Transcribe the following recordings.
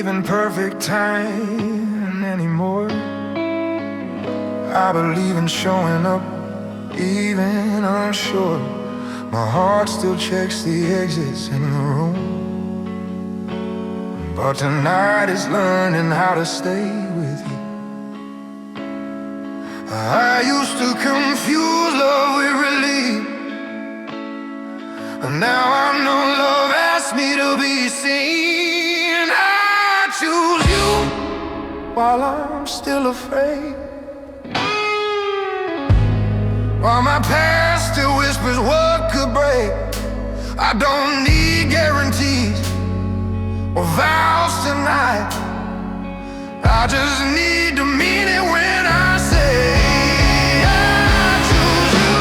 in perfect time anymore. I believe in showing up even unsure. My heart still checks the exits in the room, but tonight is learning how to stay with you. I used to confuse love with relief, and now I know love asks me to be seen. I choose you while I'm still afraid, while my past still whispers what could break. I don't need guarantees or vows tonight. I just need to mean it when I say I choose you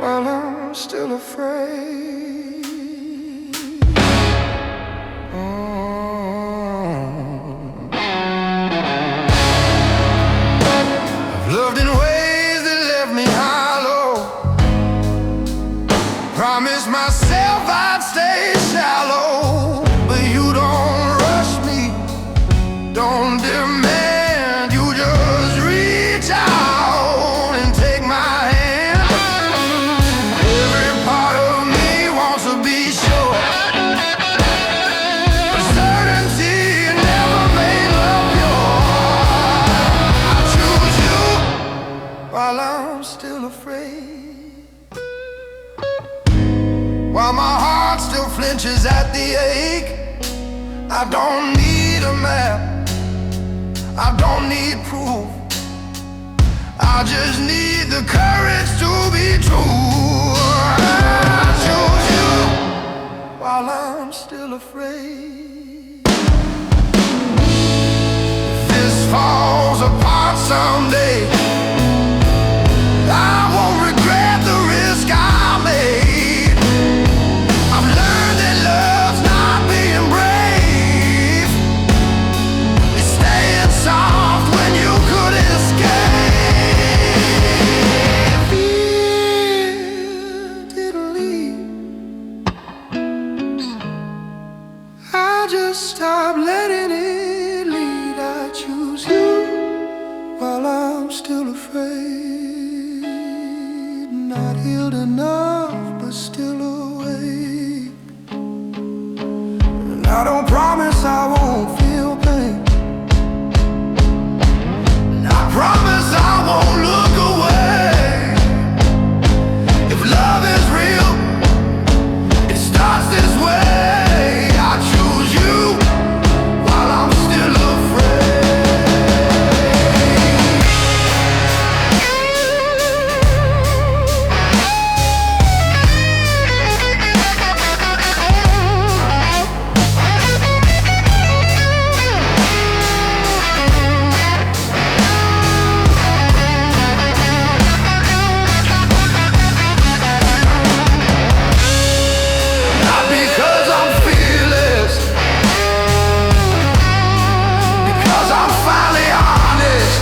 while I'm still afraid. I've loved in ways that left me hollow. Promised myself I'd stay shallow, but you don't rush me, don't demand. You just reach out and take my hand. Every part of me wants to be sure, but certainty never made love pure. I choose you while I'm still afraid, while my heart still flinches at the ache. I don't need a map, I don't need proof, I just need the courage to be true. I choose you while I'm still afraid. If this falls apart someday, I won't regret the risk I made. I've learned that love's not being brave, it's staying soft when you could escape. Fear didn't leave, I just stopped letting it lead. I choose you while I'm still afraid, not healed enough but still awake. And I don't promise I won't feel pain, and I promise I won't look away. If love is real, it starts this way. I choose you while I'm still afraid. Not because I'm fearless, because I'm finally honest.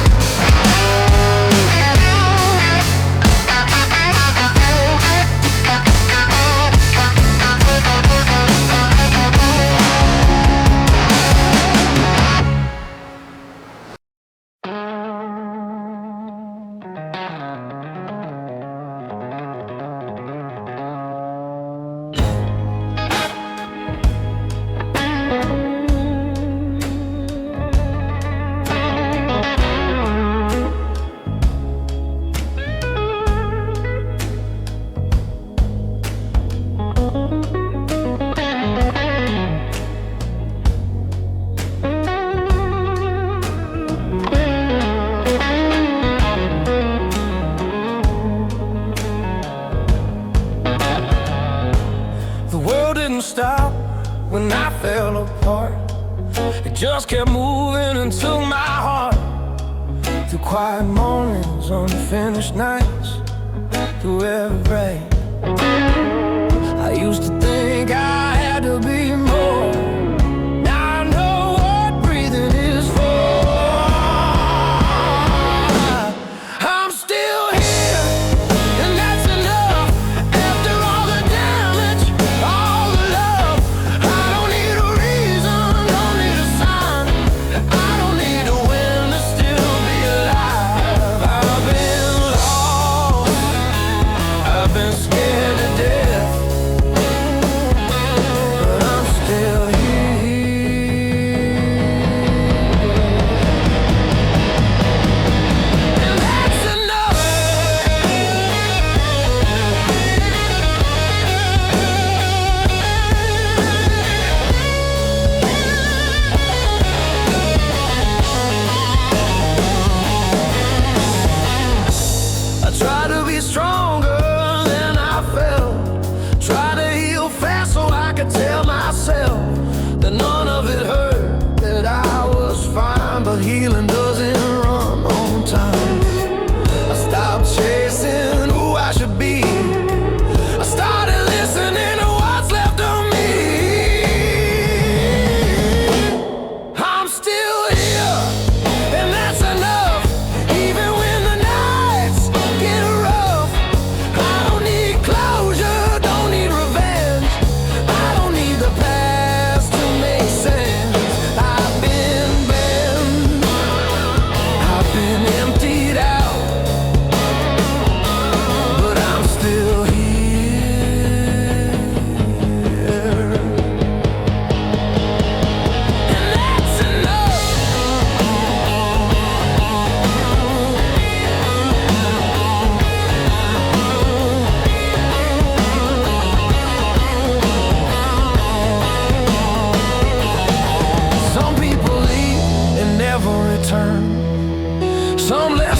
The world didn't stop when I fell apart, it just kept moving and took my heart. Through quiet mornings, unfinished nights, through every break, I used to think I had to be more. Now I know what breathing is for. I'm still here, and that's enough. After all the damage, all the love, I don't need a reason, don't need a sign.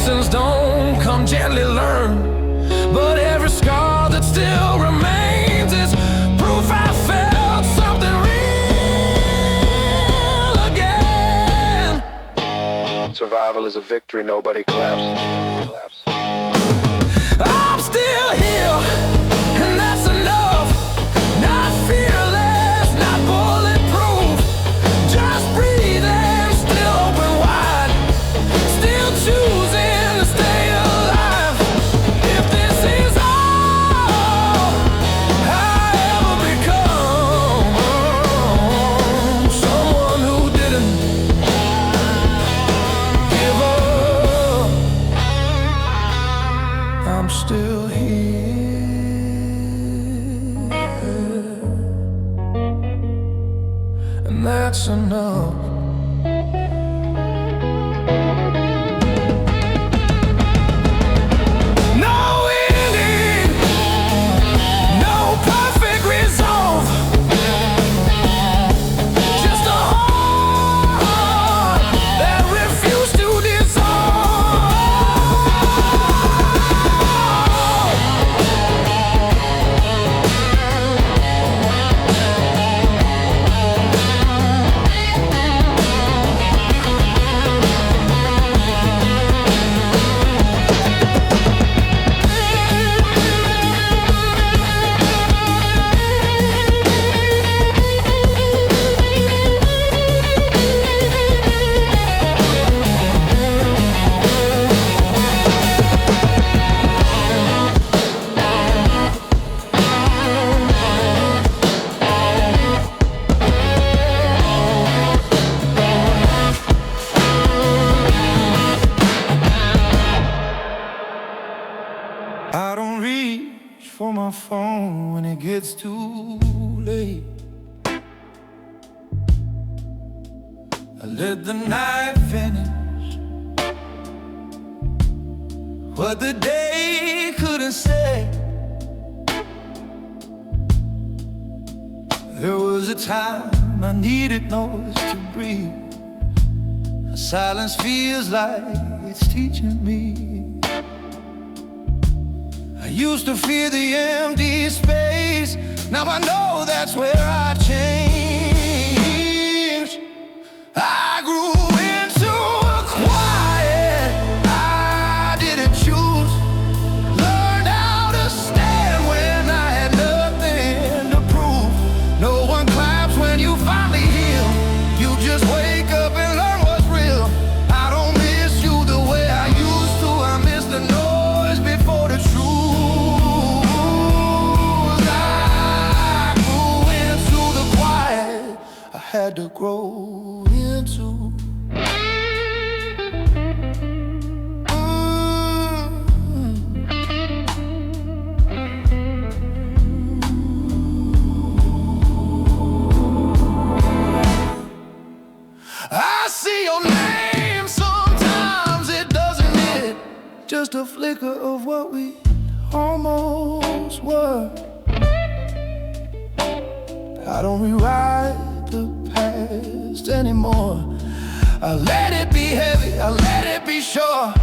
lessons don't come gently learned, but every scar that still remains is proof I felt something real again. Survival is a victory nobody claps. I'm still here, and that's enough. Not fearless, not bulletproof, just breathing, still open wide, still choosing to stay alive. If this is all I ever become, someone who didn't give up, I'm still here, and that's enough. No ending, no perfect resolve, just a heart that refused to I don't reach for my phone when it gets too late. I let the night finish what the day couldn't say. There was a time I needed noise to breathe. Silence feels like it's teaching me. I used to fear the empty space. Now I know that's where I changed. I grew into a quiet I didn't choose. Learned how to stand when I had nothing to prove. No one claps when you finally heal. You just wake up and learn what's real. I don't miss you the way I used to. I miss the noise before the truth. Had to grow into. I see your name sometimes, it doesn't hit. Just a flicker of what we almost were. I don't rewrite the past anymore. I let it be heavy, I let it be sure.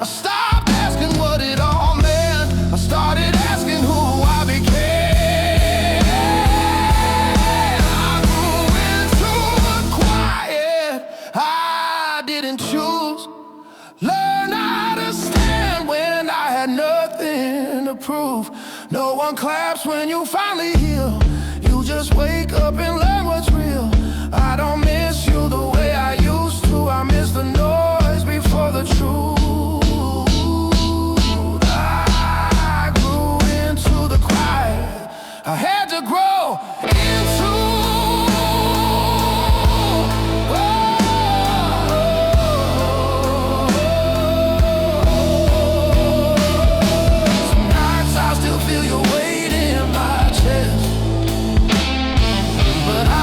I stopped asking what it all meant. I started asking who I became. I grew into a quiet I didn't choose. Learn how to stand when I had nothing to prove. No one claps when you finally heal. You just wake up and learn what's real. I don't miss you the way I used to. I miss the noise before the truth. I grew into the quiet I had to grow into. Some nights I still feel your weight in my chest, but I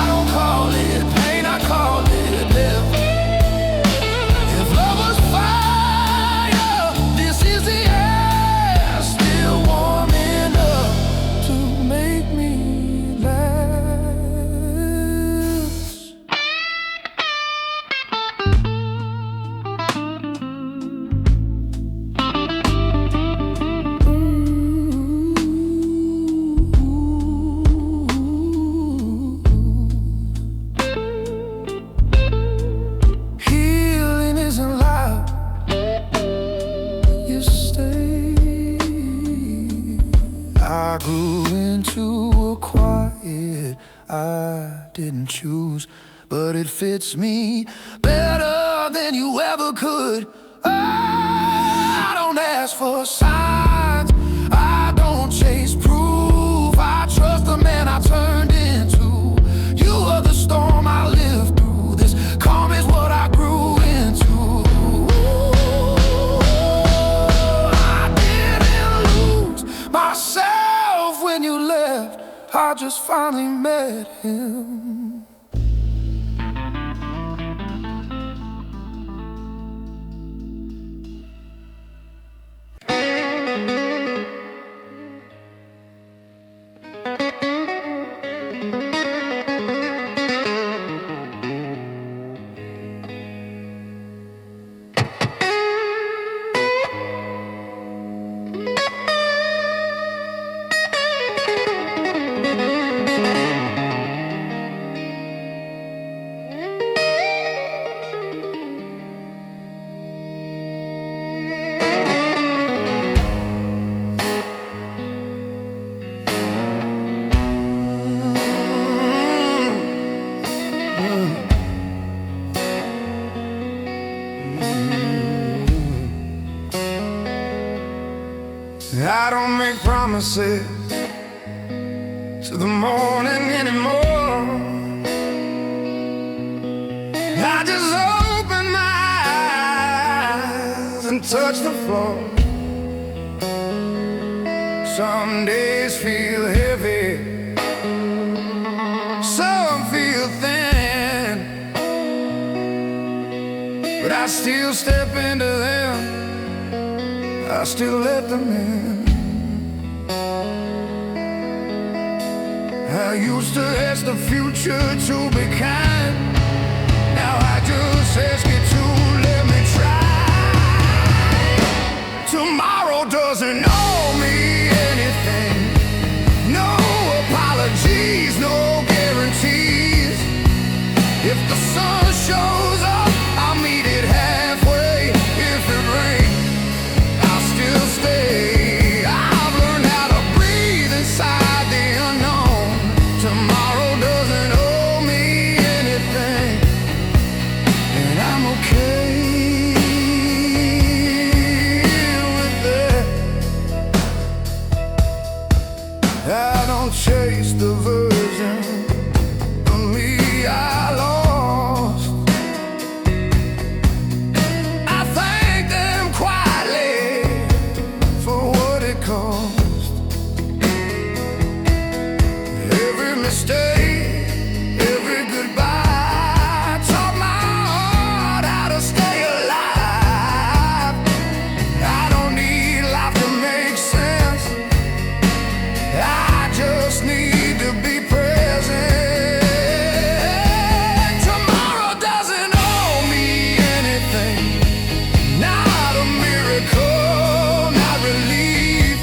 but it fits me better than you ever could. I don't ask for signs, I don't chase proof. I trust the man I turned into. You are the storm I lived through. This calm is what I grew into. I didn't lose myself when you left, I just finally met him. I don't make promises to the morning anymore. I just open my eyes and touch the floor. Some days feel heavy, some feel thin, but I still step into them, I still let them in. I used to ask the future to be kind, now I just ask it to let me try. Tomorrow doesn't owe me anything, no apologies, no guarantees. If the sun shows up, I'll meet it halfway. If it rains, I'll still stay. I've learned how to breathe inside the unknown. Tomorrow doesn't owe me anything, and I'm okay with that. I don't chase the version of me I lost. I thank them quietly for what it cost. Every mistake, every goodbye taught my heart how to stay alive. I don't need life to make sense, I just need to be present. Tomorrow doesn't owe me anything, not a miracle, not relief.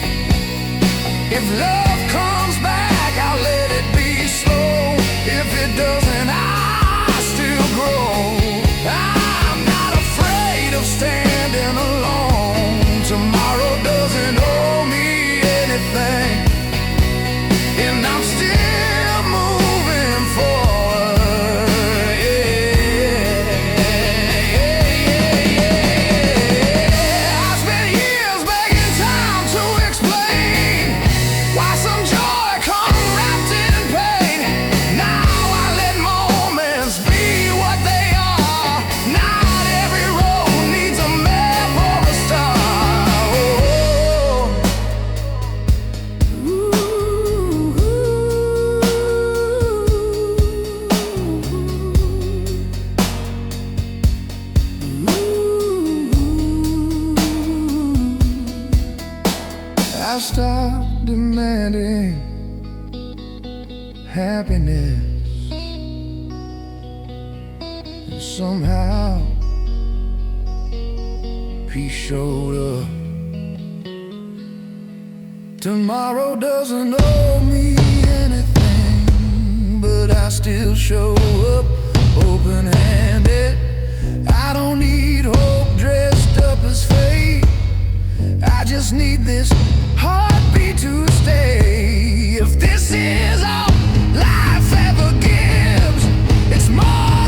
If love comes back, I'll let it be slow. If it doesn't, I still grow. I'm not afraid of standing alone. Tomorrow doesn't owe me anything, and I'm still moving forward. I spent years begging time to explain why some joy comes wrapped in pain. Now I let moments be what they are. Not every road needs a map or a star. I stopped demanding happiness, and somehow peace showed up. Tomorrow doesn't owe me anything, but I still show up open-handed. I don't need hope dressed up as fate, I just need this heartbeat to stay. If this is all life ever gives, it's more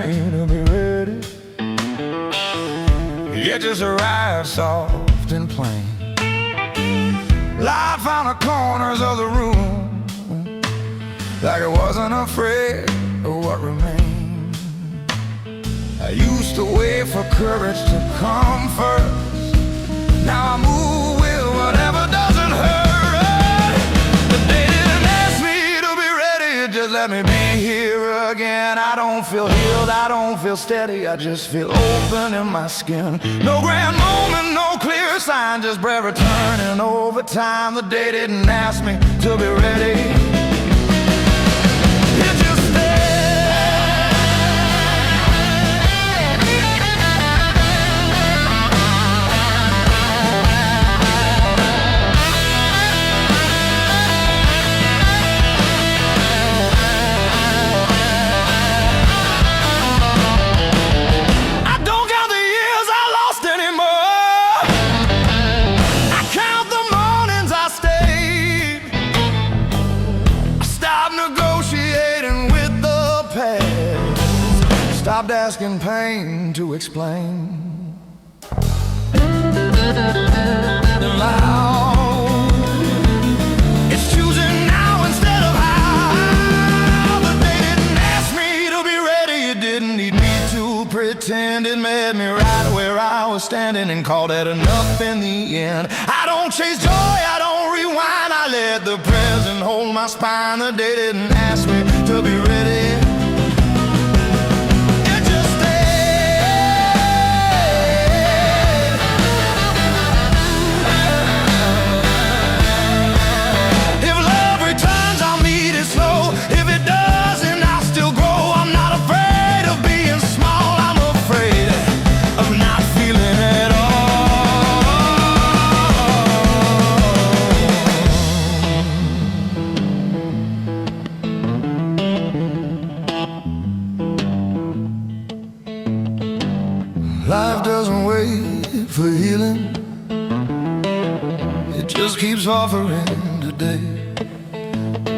me to be ready. It just arrived soft and plain. Light found the corners of the room, like it wasn't afraid of what remained. I used to wait for courage to come first. Now I move with whatever doesn't hurt. But they didn't ask me to be ready, just let me be here again. I don't feel healed, I don't feel steady, I just feel open in my skin. No grand moment, no clear sign, just breath returning over time. The day didn't ask me to be ready. It just stopped asking pain to explain. Loud, it's choosing now instead of how. But they didn't ask me to be ready, it didn't need me to pretend. It met me right where I was standing and called it enough in the end. I don't chase joy, I don't rewind, I let the present hold my spine. The day didn't ask me to be ready. Life doesn't wait for healing, it just keeps offering today.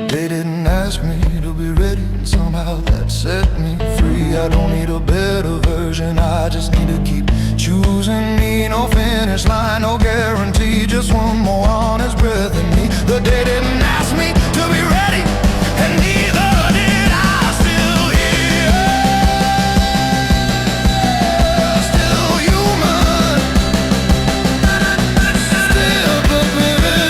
They didn't ask me to be ready, and somehow that set me free. I don't need a better version, I just need to keep choosing me. No finish line, no guarantee, just one more honest breath in me. The day didn't ask me to be ready, and neither did I. Still here, still human, still prepared.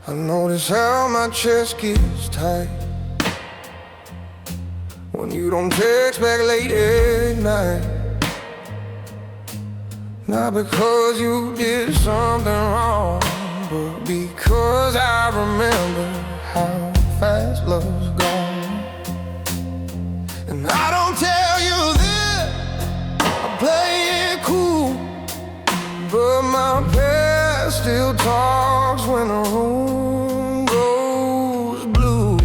I notice how my chest gets tight when you don't text back late at night. Not because you did something wrong, but because I remember how fast love's gone. And I don't tell you this, I play it cool, but my past still talks when the room goes blue.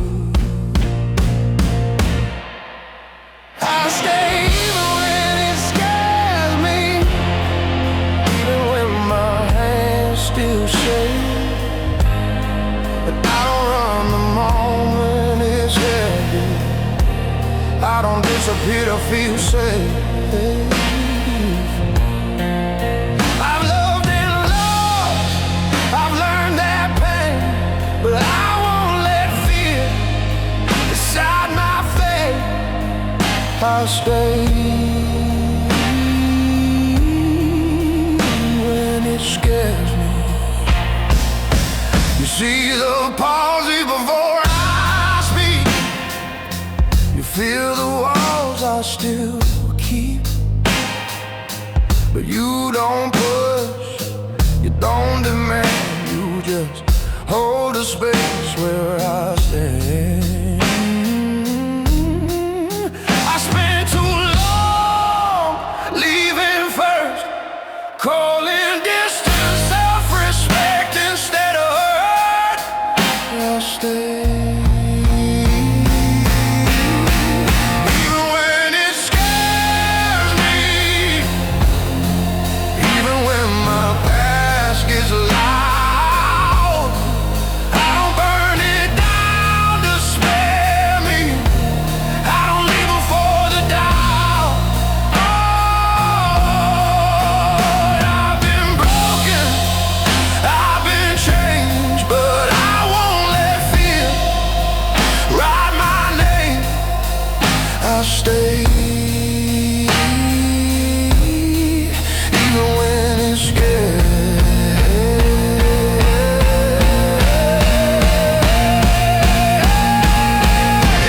I stay even when it scares me, even when my hands still shake. But I don't run the moment it's heavy, I don't disappear to feel safe. I'll stay when it's scares me. You see the palsy before I speak. You feel the walls I still keep. But you don't push, you don't demand, you just hold a space where I stand. I spent too long leaving first, calling distance self-respect instead of hurt. I'll stay. Even when it scares me, even when my past gets loud, I don't burn it down to spare me. I don't leave before the doubt. Oh, I've been broken, I've been changed, but I won't let fear write my name. I'll stay. Even when it's scared.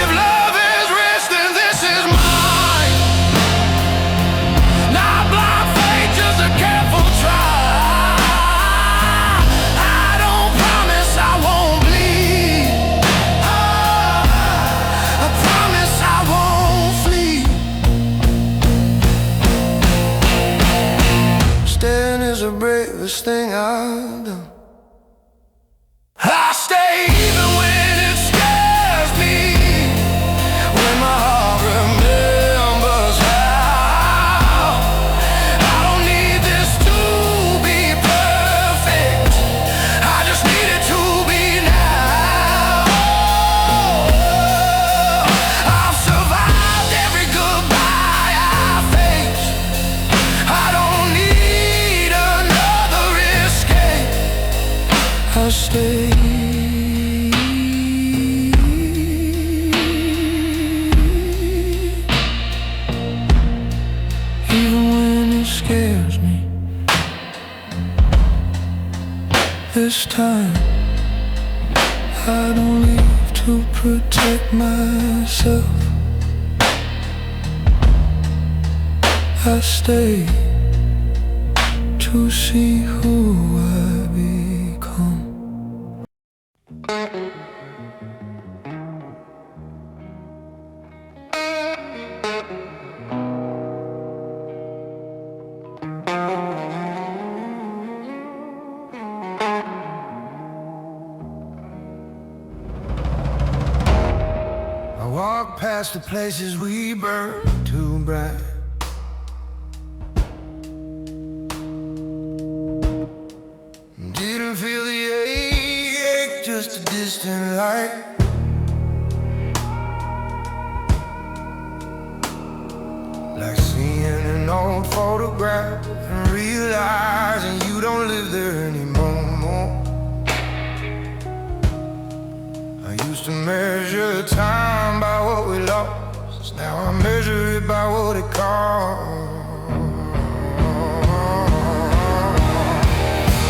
If love is rich, then this is mine. Not blind faith, just a careful try. I don't promise I won't bleed. I promise I won't flee. Staying is the bravest thing I've done. I stay even when it scares me, when my heart remembers how. I don't need this to be perfect, I just need it to be now. I've survived every goodbye I faced. I don't need another escape. I'll stay. Even when it scares me. This time I don't leave to protect myself. I stay to see who I become. I walk past the places we burn too bright. Didn't feel the ache, just a distant light. Like seeing an old photograph and realizing you don't live there anymore. I used to measure time by what we lost. Now I measure it by what it costs.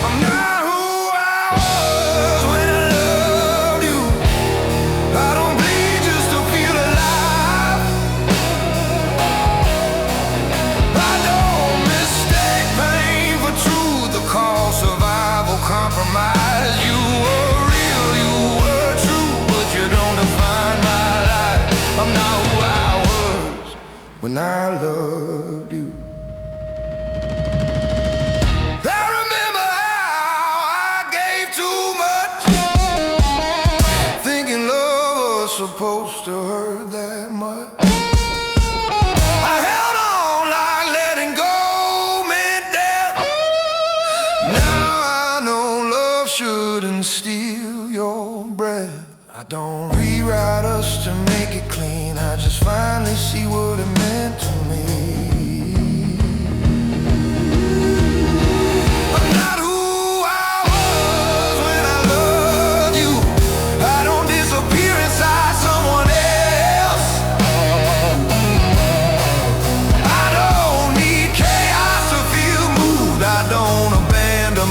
I'm not who I was when I loved you. I don't bleed just to feel alive. I don't mistake pain for truth or call survival compromise. You were real, you were true, but you don't define my life. I'm not who I was when I loved you. I remember how I gave too much, thinking love was supposed to hurt that much. I held on like letting go meant death. Now I know love shouldn't steal your breath. I don't rewrite us to make it clean, I just finally see what it meant to me. I'm not who I was when I loved you. I don't disappear inside someone else. I don't need chaos to feel moved. I don't abandon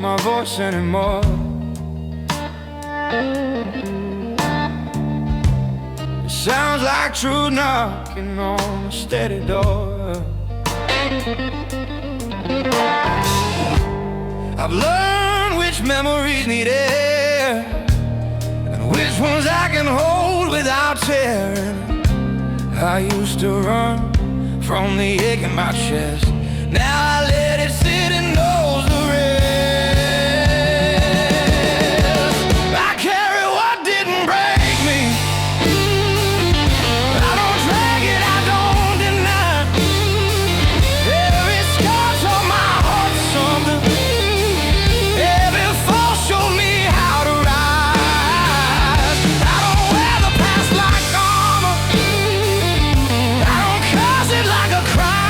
my voice anymore. It sounds like true knocking on a steady door. I've learned which memories need air and which ones I can hold without tearing. I used to run from the ache in my chest. Now I let it sit and knows the rest. I carry what didn't break me. I don't drag it, I don't deny. Every scar's on my heart something. Every fall showed me how to rise. I don't wear the past like armor. I don't curse it like a crime.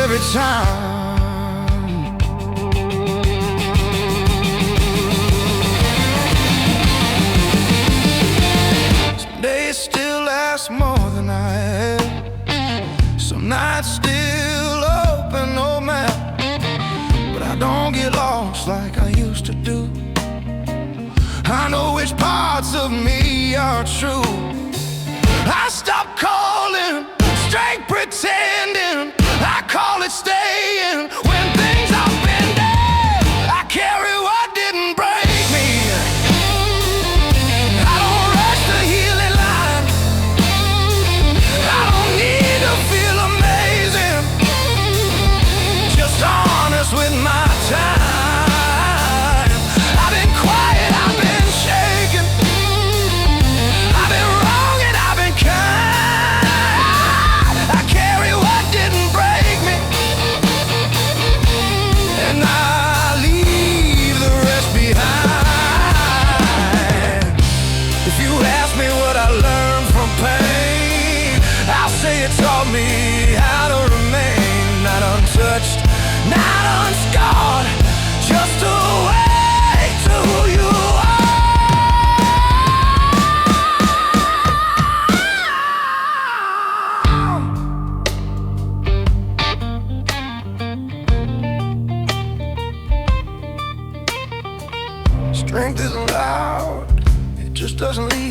Every time some days still last more than I had. Some nights still open, oh man. But I don't get lost like I used to do. I know which parts of me are true. I stopped calling straight pretending. I call it staying when things have been dead. I carry what didn't break me. I don't rush the healing line. I don't need to feel amazing. Just honest with my time. I've been quiet, I've been shaken. I've been wrong and I've been kind. I carry what didn't break. And I leave the rest behind. If you ask me what I learned from pain, I'll say it taught me how to remain not untouched, not unscarred, just to wake to who you Strength isn't loud, it just doesn't leave.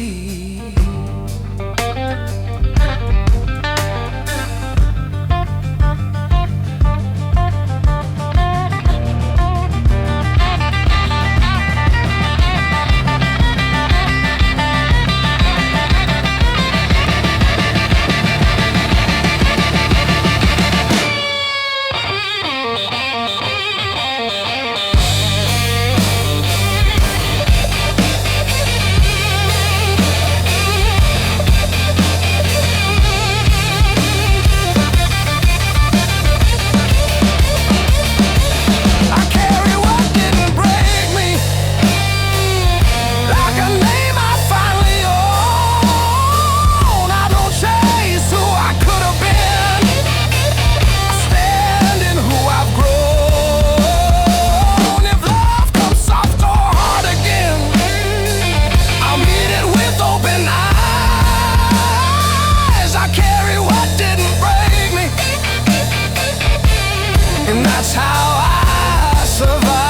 And that's how I survive.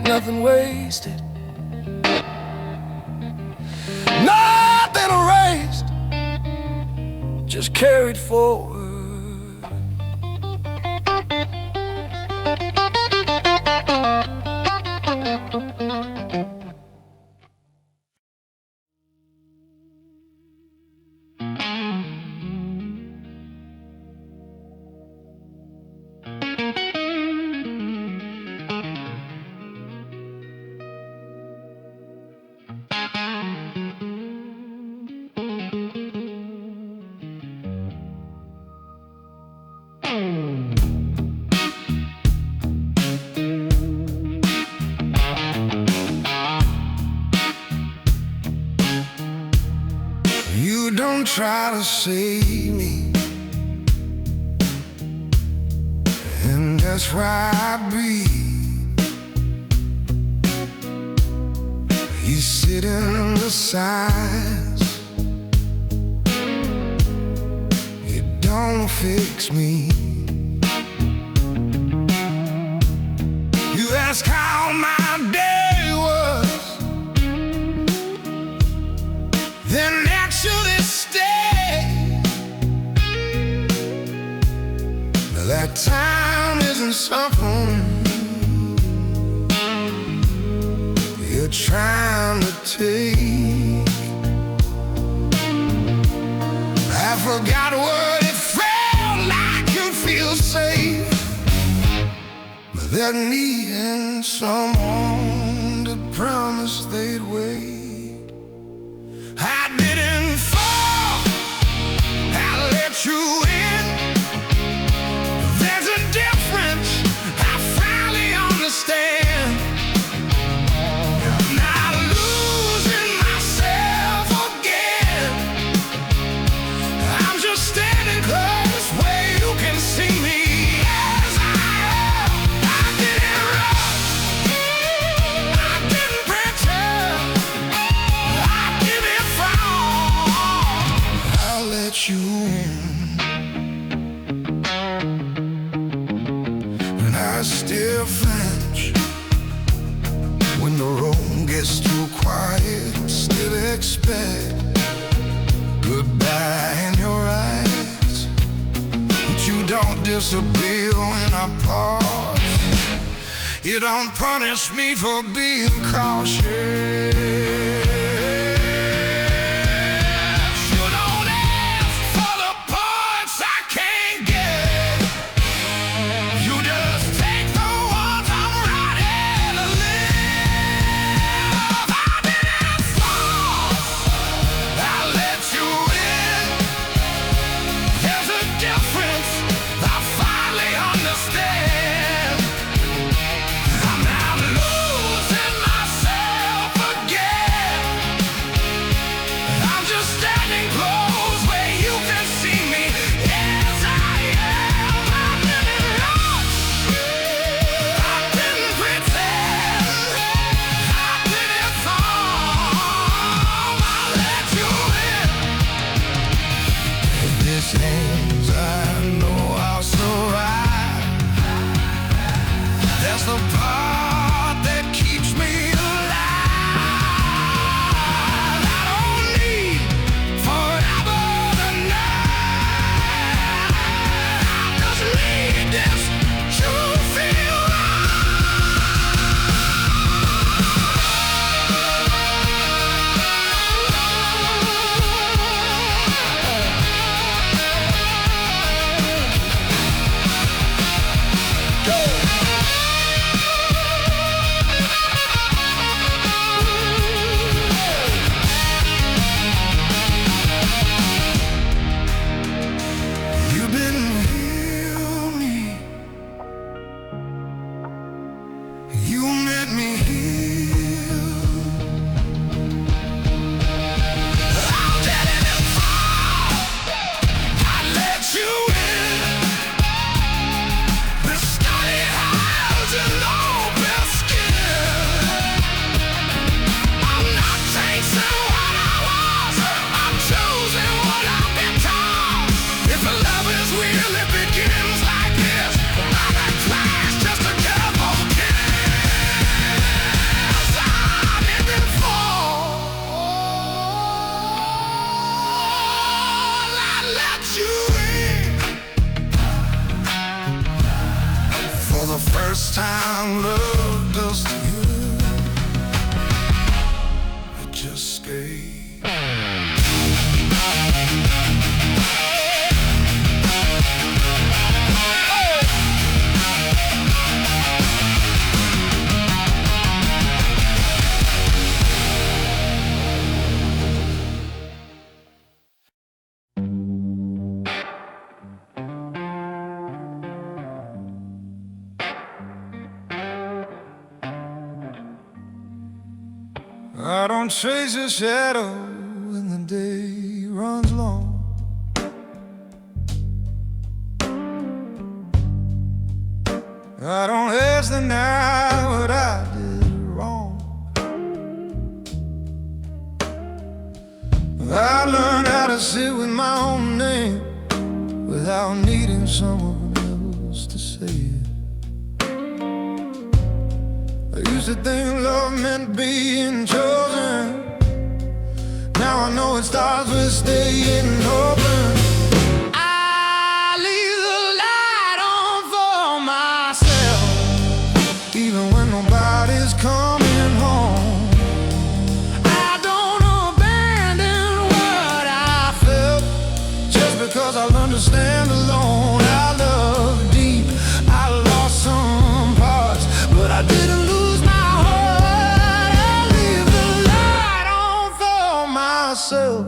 Nothing wasted, nothing erased, just carried forward. You don't try to save me, and that's why I breathe. He's sitting on the sides. It don't fix me. You ask how my day was, then actually stay. Now that time isn't something you're trying to take. I forgot what it felt like to feel safe, but they're needing someone to promise they'd wait. I didn't fall, I let you in. There's a difference I finally understand. I'm not losing myself again. I'm just standing close where you can see me as I am. I didn't rush, I didn't pretend, I didn't fall. I let you in, and I still flinch when the room gets too quiet. Still expect goodbye in your eyes, but you don't disappear when I pause. You don't punish me for being cautious. You don't ask for the parts I can't get. You just take the ones I'm ready to live. I didn't fall, I let you in. There's a difference I finally understand. I'm not losing myself again. I'm just standing close where you can see me as I am. I didn't rush, I didn't pretend, I didn't fall. I let you in. If this ends, I know I'll survive. That's the part that keeps me alive. I don't need forever tonight. I just need this to feel you've been heal me. You made me heal. I didn't fall, I let you in. The study hides an open skin. I'm not chasing what I was, I'm choosing what I've been taught. If love is real, it begins like this. I'm a clash, just a couple kills. I didn't fall, I let you in. For the first time, love does to you, it just stayed. I don't chase a shadow when the day runs long. I don't ask the night what I did wrong. without needing someone else to say it. I used to think love meant being chosen. Now I know it starts with staying open. I leave the light on for myself, even when nobody's coming home. I don't abandon what I felt just because I'll understand alone. I love deep, I lost some parts, but I didn't lose my heart. I leave the light on for myself.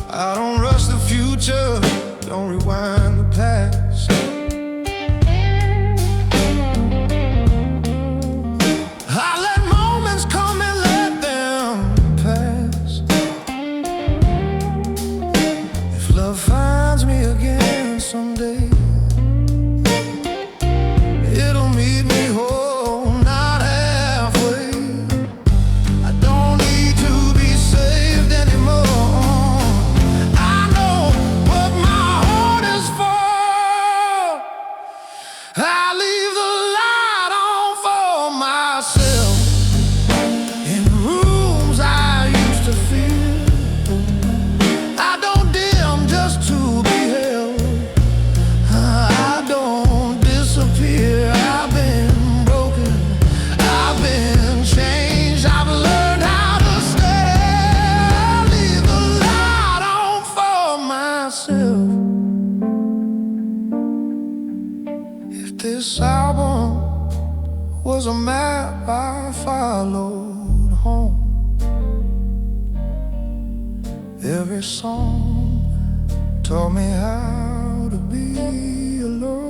I don't rush the future, don't rewind the past. I let moments come and let them pass. If love finds me again someday, it'll meet me whole, not halfway. I don't need to be saved anymore. I know what my heart is for. I leave the light on for myself. In rooms I used to fear, I don't dim just to be held. I don't disappear. I've been broken, I've been changed, I've learned how to stay. I leave the light on for myself. If this album was a map I followed home, every song taught me how to be alone.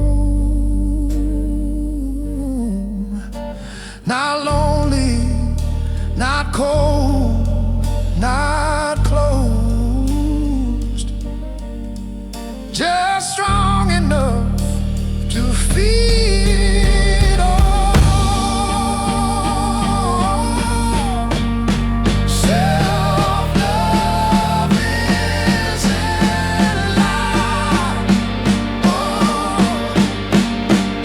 Not lonely, not cold, not closed, just strong enough to feed all. Self-love isn't loud.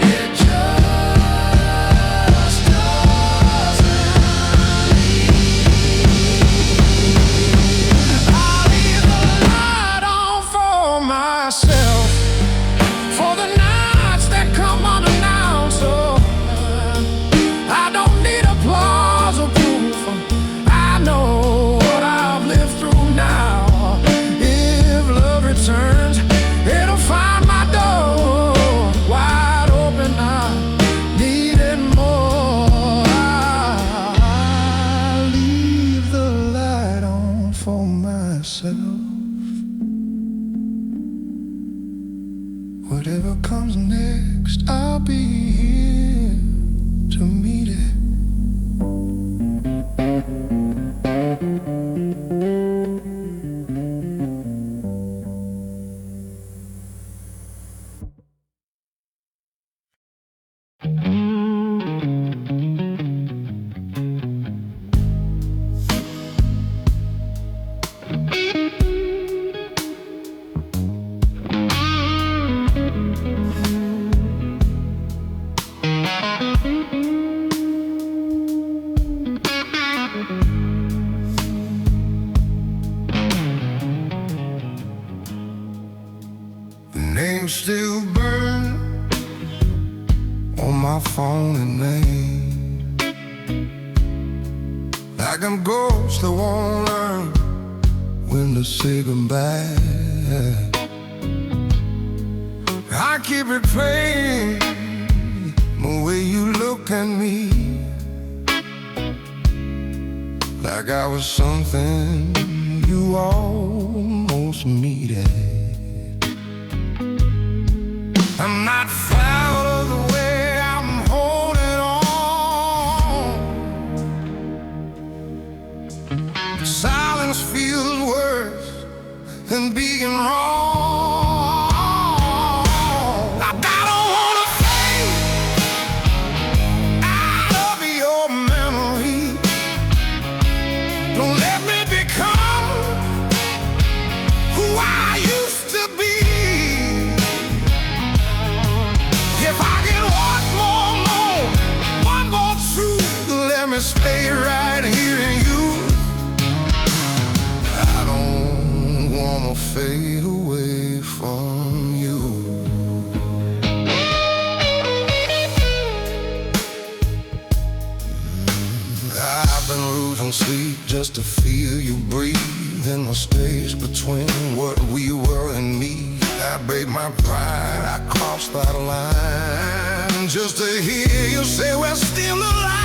It just doesn't leave. I leave the light on for myself, for the nights that come unannounced. Oh, I don't need applause or proof. I know what I've lived through now. If love returns, it'll find my door wide open. I need it more. I leave the light on for myself. Whatever comes next, I'll be here to meet it. The name still burn on my phone and name, like I'm ghost that won't learn when to say goodbye. I keep replaying the way you look at me, like I was something you almost needed. I'm not proud of the way I'm holding on. Silence feels worse than being wrong. I don't wanna say I love you stay right here in you. I don't wanna fade away from you. I've been losing sleep just to feel you breathe in the space between what we were and me. I break my pride, I cross that line just to hear you say we're still alive.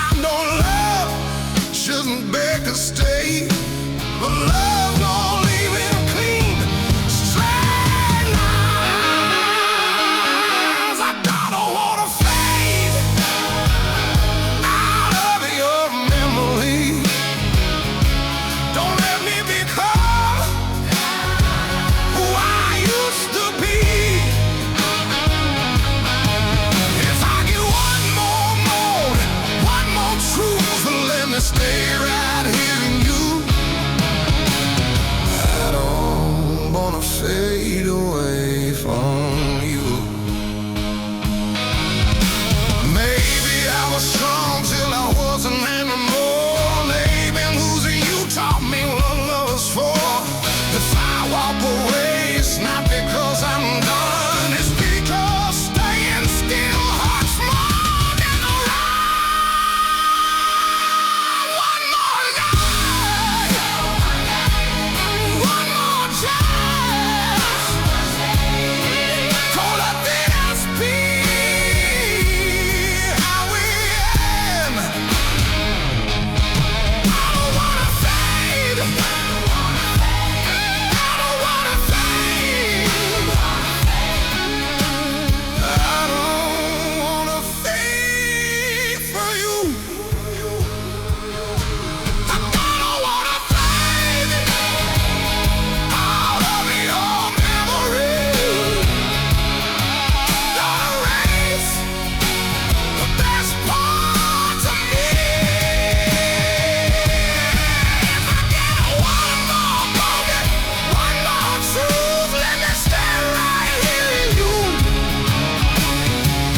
I know love shouldn't beg to stay, but love don't leave him clean. Straight lines, I don't wanna fade out of your memory. Don't let me become who I used to be. If I get one more moment, one more truth, let me stay right here in you. I don't wanna fade away from you. Maybe I was strong till I wasn't anymore. Maybe losing you taught me what love is for. If I walk away, it's not because I'm done, it's because staying still hurts more than the run. One more night, one more chance, gonna let this be how we end. I don't wanna fade, I don't wanna fade, I don't wanna fade for you. I don't wanna fade out of your memory. Don't erase the best parts of me. If I get one more moment, one more truth, let me stay right here in you.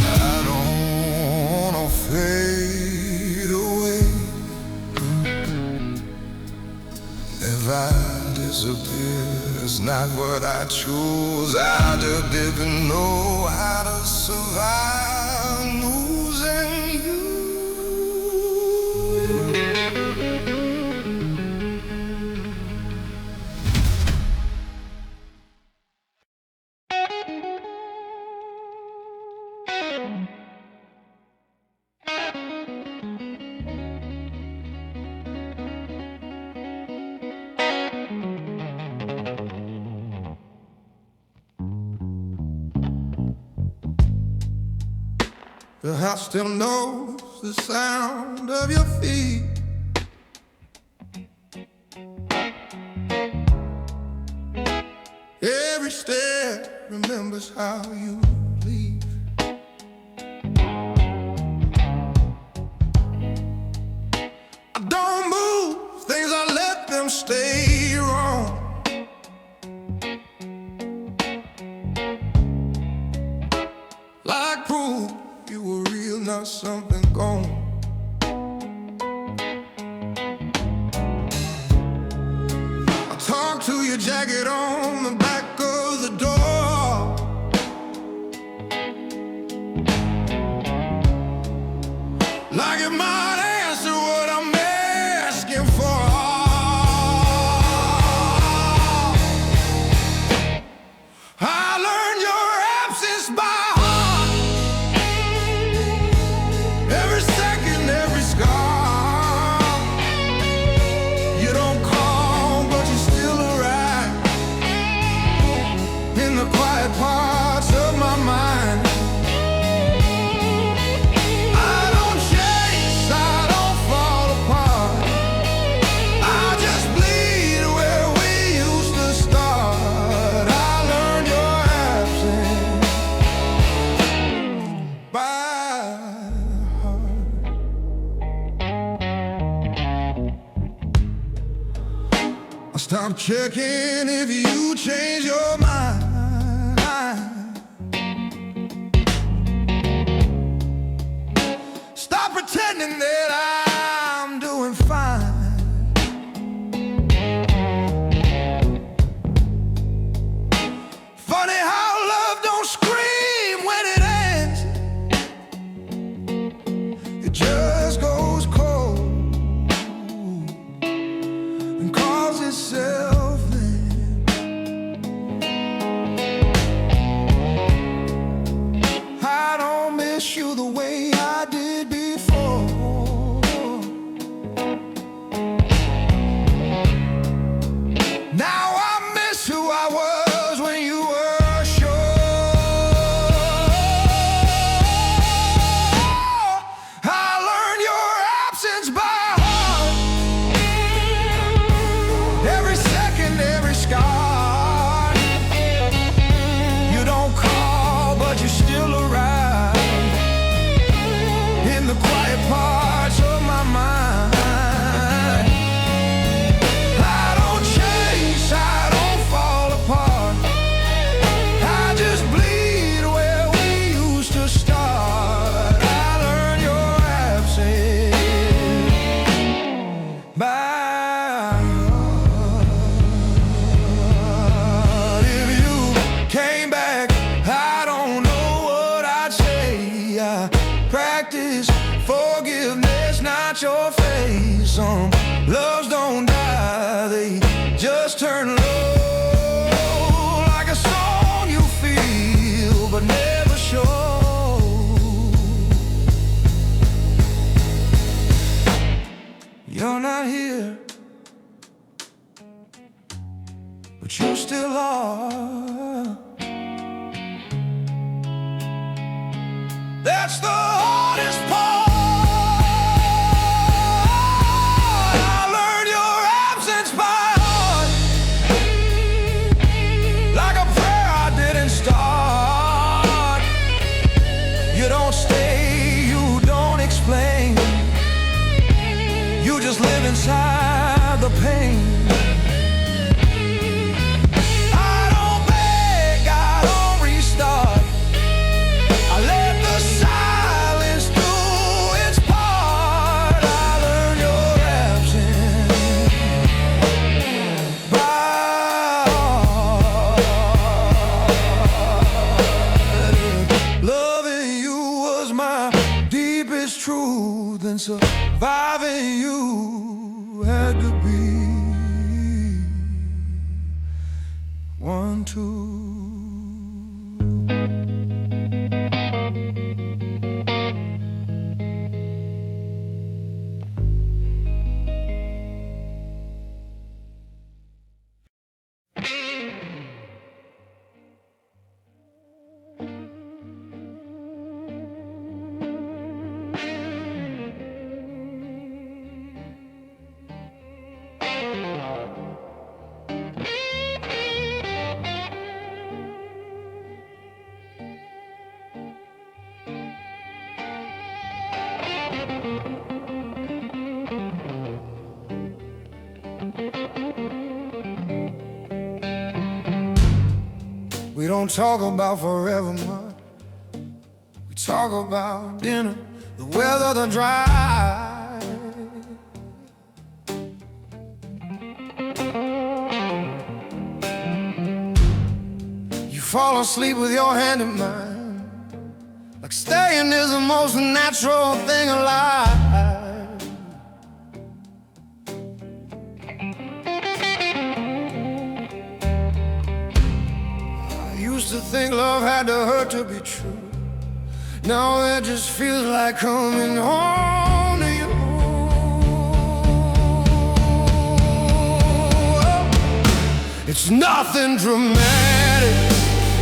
I don't wanna fade away. If I disappear, it's not what I choose. I just didn't know how to survive losing you. The house still knows the sound of your feet. Every step remembers how you leave. I don't move things, I let them stay wrong. Like proof you were real, not something gone. I talk to your jacket on the back of the door. Like it might answer what I'm asking for. I learned your absence by heart. Every second, every scar. You don't call, but you still arrive in the quiet parts of my mind. I don't chase, I don't fall apart. I just bleed where we used to start. I learned your absence by heart. I stopped checking if you change your mind. Stop pretending pretending that I'm doing fine. Funny how love don't scream when it ends. It just goes cold and calls itself then. I don't miss you the way I did before. Now I miss who I was when you were sure. I learned your absence by heart. Every second, every scar. You don't call, but you still arrive in the quiet parts of my mind. I don't chase, I don't fall apart. I just bleed where we used to start. I learned your absence by heart. If you came back, I don't know what I'd say. I practice forgiveness, not your face. Some loves don't die, they just turn low, like a song you feel but never show. You're not here, but you still are. That's the hardest part. I learned your absence by heart, like a prayer I didn't start. You don't stay, you don't explain. You just live inside the pain. I don't beg, I don't restart. I let the silence do its part. I learned your absence by heart. Loving you was my deepest truth, and surviving you had to be one, two. We don't talk about forever much. We talk about dinner, the weather, the drive. You fall asleep with your hand in mine, like staying is the most natural thing alive. Used to think love had to hurt to be true. Now it just feels like coming home to you. It's nothing dramatic,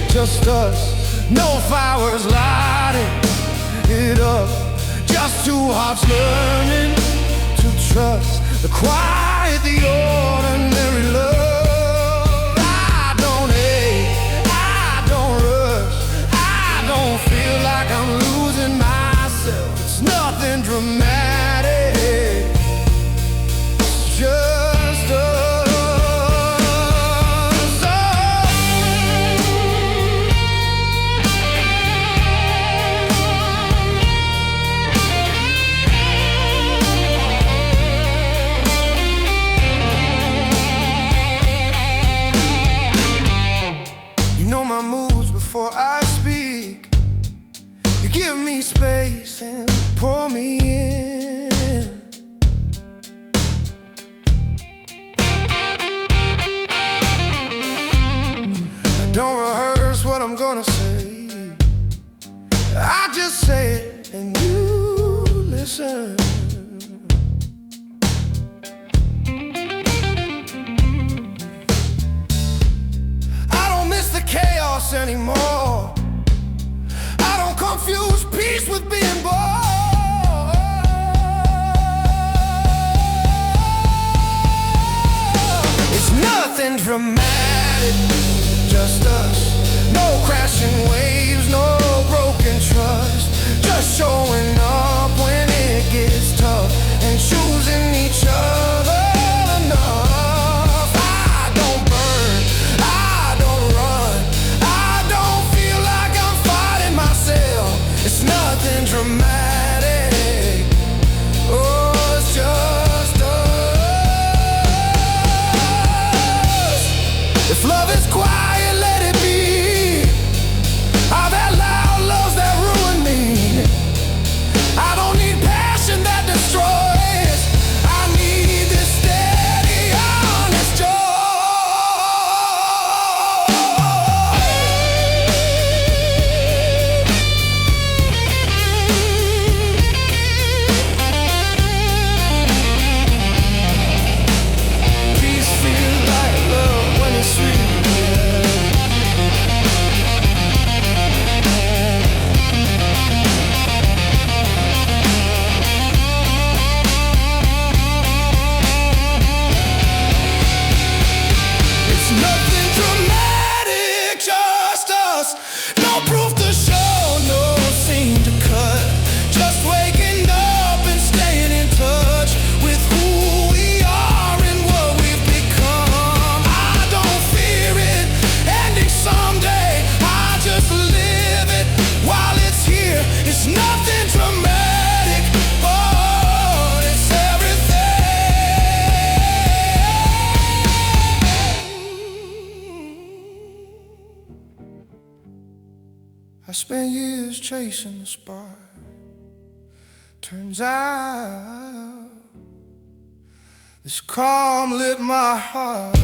just us, no flowers lighting it up. Just two hearts learning to trust the quiet, the ordinary love. Feel like I'm losing myself. It's nothing dramatic, it's just us. dramatic, just us. No crashing waves, no broken trust. Just showing up when it gets tough and choosing each other enough. I don't burn, I don't run, I don't feel like I'm fighting myself. It's nothing dramatic, oh, it's just us. If love is quiet, let it be. I've had loud loves that ruin me. I don't need passion that destroys. I need this steady, honest joy. Peace feels like love when it's sweet. It's nothing dramatic, just us. No proof to show, no scene to cut. Just waking up and staying in touch with who we are and what we've become. I don't fear it ending someday. I just live it while it's here. It's nothing dramatic, oh, it's everything. I spent years chasing the spark. Turns out this calm lit my heart.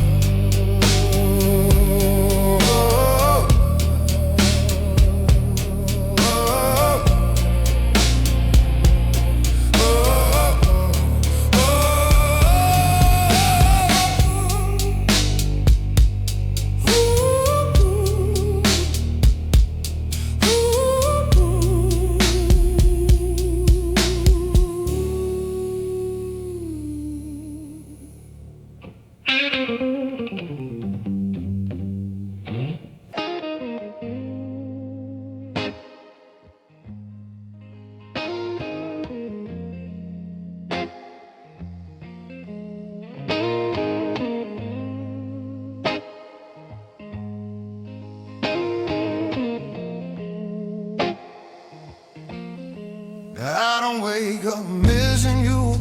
I don't wake up missing you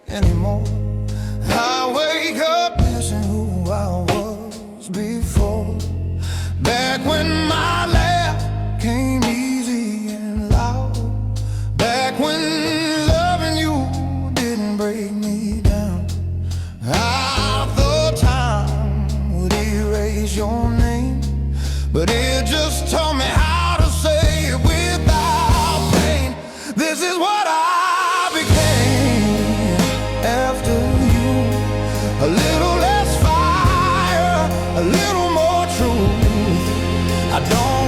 anymore. I wake up missing who I was before. Back when my laugh came easy and loud. Back when loving you didn't break me down. I thought time would erase your name, but it just taught me how to say it without pain. This is what I became after you. A little less fire, a little more truth. I don't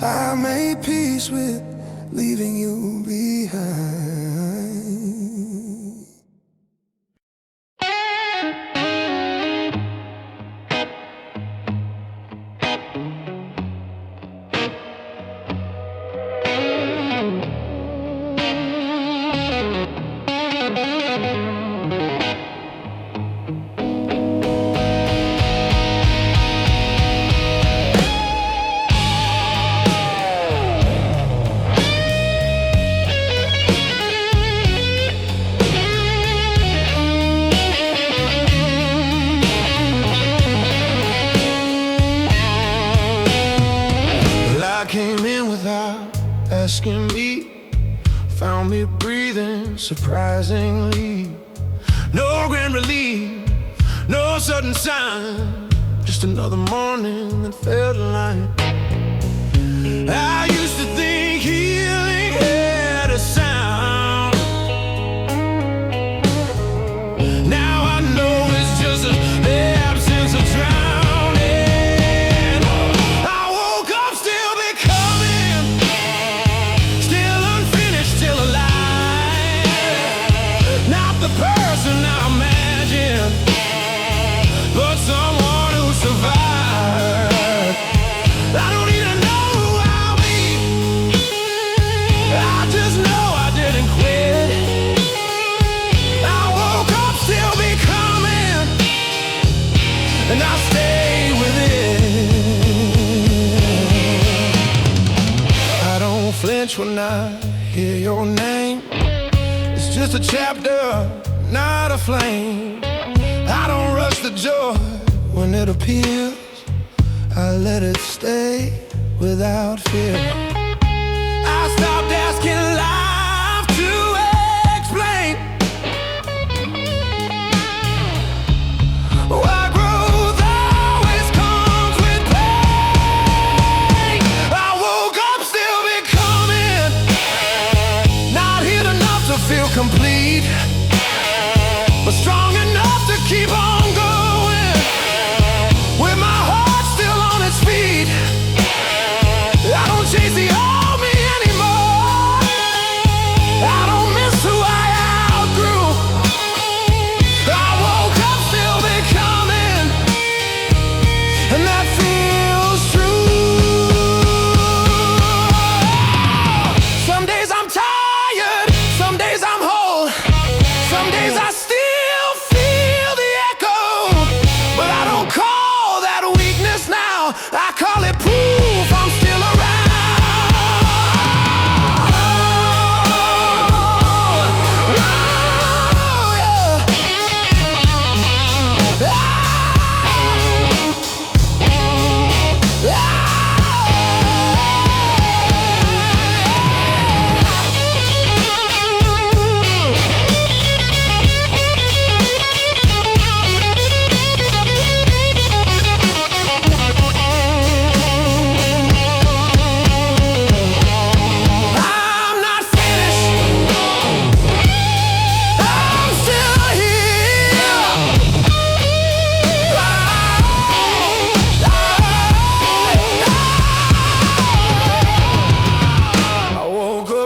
I made peace with leaving you behind. Came in without asking me, found me breathing surprisingly. No grand relief, no sudden sign, just another morning that felt like. I used to think healing had a sound. Now I know it's just the absence of drowning. Person I imagine, but someone who survived. I don't even know who I'll be, I just know I didn't quit. I woke up still becoming, and I stayed with it. I don't flinch when I hear your name. It's just a chapter, not a flame. I don't rush the joy when it appears. I let it stay without fear. I stopped asking life to explain why growth always comes with pain. I woke up still becoming, not hit enough to feel complete, but strong enough to keep on going, with my heart still on its feet. I don't chase the old me anymore. I don't miss who I outgrew. I woke up still becoming, and that feels true. Some days I'm tired, some days I'm whole, some days I still feel the echo, but I don't call that weakness now. I call it proof I'm still around.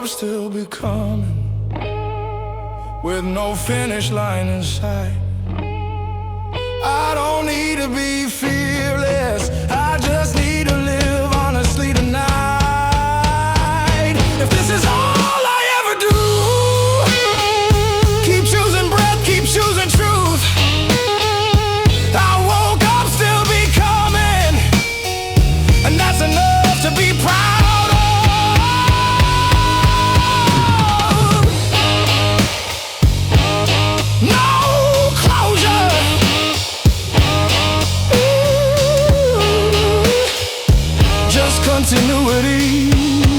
Still becoming, with no finish line in sight. I don't need to be fearless, I just need to live honestly tonight. If this is all I ever do, keep choosing breath, keep choosing truth. I woke up still becoming, and that's enough to be proud. Continuity.